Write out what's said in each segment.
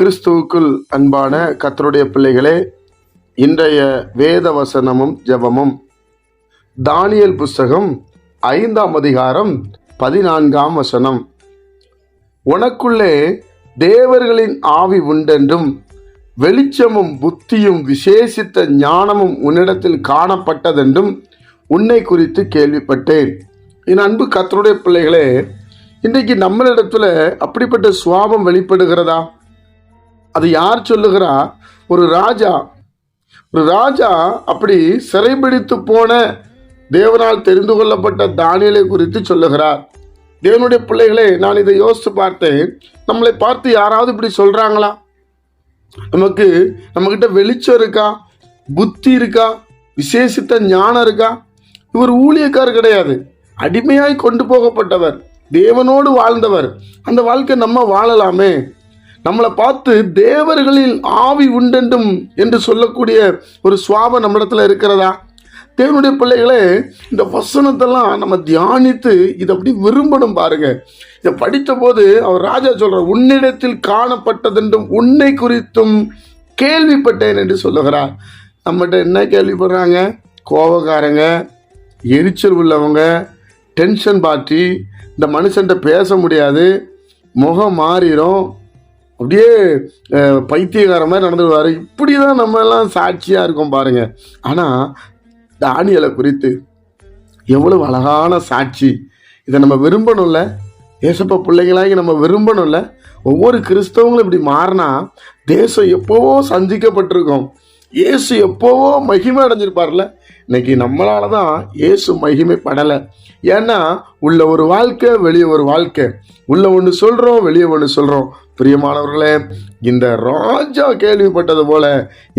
கிறிஸ்துவுக்குள் அன்பான கர்த்தருடைய பிள்ளைகளே, இன்றைய வேத வசனமும் ஜெபமும் தானியேல் புஸ்தகம் 5ஆம் அதிகாரம் 14ஆம் வசனம். உனக்குள்ளே தேவர்களின் ஆவி உண்டென்றும் வெளிச்சமும் புத்தியும் விசேஷித்த ஞானமும் உன்னிடத்தில் காணப்பட்டதென்றும் உன்னை குறித்து கேள்விப்பட்டேன். என் அன்பு கர்த்தருடைய பிள்ளைகளே, இன்றைக்கு நம்மளிடத்துல அப்படிப்பட்ட சுவாபம் வெளிப்படுகிறதா? அது யார் சொல்லுகிறா? ஒரு ராஜா அப்படி சிறைபிடித்து போன தேவனால் தெரிந்து கொள்ளப்பட்ட தானியேலை குறித்து சொல்லுகிறார். தேவனுடைய பிள்ளைகளே, நான் இதை யோசித்து பார்த்தேன். நம்மளை பார்த்து யாராவது இப்படி சொல்றாங்களா? நம்மகிட்ட வெளிச்சம் இருக்கா? புத்தி இருக்கா? விசேஷித்த ஞானம் இருக்கா? இவர் ஊழியக்காரர் கிடையாது, அடிமையாய் கொண்டு போகப்பட்டவர், தேவனோடு வாழ்ந்தவர். அந்த வாழ்க்கை நம்ம வாழலாமே. நம்மளை பார்த்து தேவர்களில் ஆவி உண்டென்றும் என்று சொல்லக்கூடிய ஒரு சுவாபம் நம்மிடத்துல இருக்கிறதா? தேவனுடைய பிள்ளைகளே, இந்த வசனத்தெல்லாம் நம்ம தியானித்து இதை அப்படி விரும்பணும். பாருங்க, இதை படித்த போது அவர் ராஜா சொல்ற, உன்னிடத்தில் காணப்பட்டதென்றும் உன்னை குறித்தும் கேள்விப்பட்டேன் என்று சொல்லுகிறார். நம்மகிட்ட என்ன கேள்விப்படுறாங்க? கோபக்காரங்க, எரிச்சல் உள்ளவங்க, டென்ஷன் பார்ட்டி, இந்த மனுஷன்ட்ட பேச முடியாது, முகம் மாறிடும், அப்படியே பைத்தியக்கார மாதிரி நடந்துடுவார். இப்படி தான் நம்ம எல்லாம் சாட்சியாக இருக்கோம் பாருங்க. ஆனால் தானியேலை குறித்து எவ்வளவு அழகான சாட்சி! இதை நம்ம விரும்பணும்ல, ஏசப்பா பிள்ளைங்களாகி நம்ம விரும்பணும்ல. ஒவ்வொரு கிறிஸ்தவங்களும் இப்படி மாறினா தேசம் எப்போவோ சந்திக்கப்பட்டிருக்கோம். இயேசு எப்போவோ மகிமை அடைஞ்சிருப்பார்ல. இன்னைக்கு நம்மளால தான் இயேசு மகிமைப்படலை. ஏன்னா உள்ள ஒரு வாழ்க்கை, வெளியே ஒரு வாழ்க்கை. உள்ள ஒன்று சொல்கிறோம், வெளியே ஒன்று சொல்கிறோம். பிரியமானவர்களே, இந்த ராஜா கேள்விப்பட்டது போல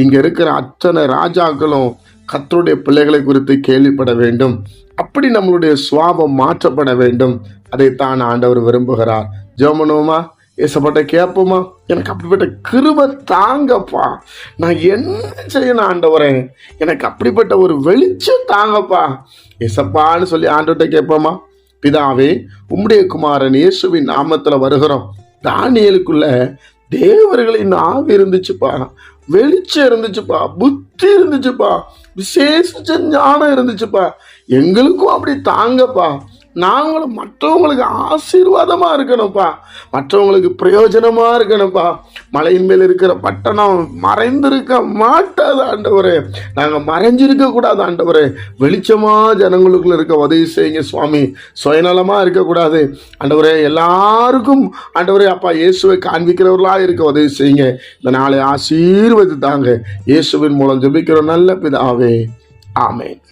இங்கே இருக்கிற அத்தனை ராஜாக்களும் கர்த்தருடைய பிள்ளைகளை குறித்து கேள்விப்பட வேண்டும். அப்படி நம்மளுடைய சுவாபம் மாற்றப்பட வேண்டும். அதைத்தான் ஆண்டவர் விரும்புகிறார். ஜெபம் பண்ணுவோமா? ஏசப்பட்ட கேட்போமா? எனக்கு அப்படிப்பட்ட கிருபை தாங்கப்பா, நான் என்ன செய்யணும் ஆண்டவரே? எனக்கு அப்படிப்பட்ட ஒரு வெளிச்சம் தாங்கப்பா ஏசப்பான்னு சொல்லி ஆண்டவர்கிட்ட கேட்போமா? பிதாவே, உம்முடைய குமாரன் இயேசுவின் நாமத்துல வருகிறோம். தானியேலுக்குள்ள தேவர்களின் ஆவி இருந்துச்சுப்பா, வெளிச்சம் இருந்துச்சுப்பா, புத்தி இருந்துச்சுப்பா, விசேஷ ஞானம் இருந்துச்சுப்பா. எங்களுக்கும் அப்படி தாங்கப்பா. நாங்களும் மற்றவங்களுக்கு ஆசீர்வாதமா இருக்கணும்ப்பா, மற்றவங்களுக்கு பிரயோஜனமா இருக்கணும்ப்பா. மலையின் மேல் இருக்கிற பட்டணம் மறைந்திருக்க மாட்டாது ஆண்டவரே. நாங்கள் மறைஞ்சிருக்க கூடாது ஆண்டவரே. வெளிச்சமா ஜனங்களுக்குள்ள இருக்க உதவி செய்யுங்க சுவாமி. சுயநலமா இருக்கக்கூடாது ஆண்டவரே. எல்லாருக்கும் ஆண்டவரே அப்பா இயேசுவை காண்பிக்கிறவர்களா இருக்க உதவி செய்யுங்க. இந்த நாளை ஆசீர்வதித்தாங்க. இயேசுவின் மூலம் ஜெபிக்கிற நல்ல பிதாவே, ஆமென்.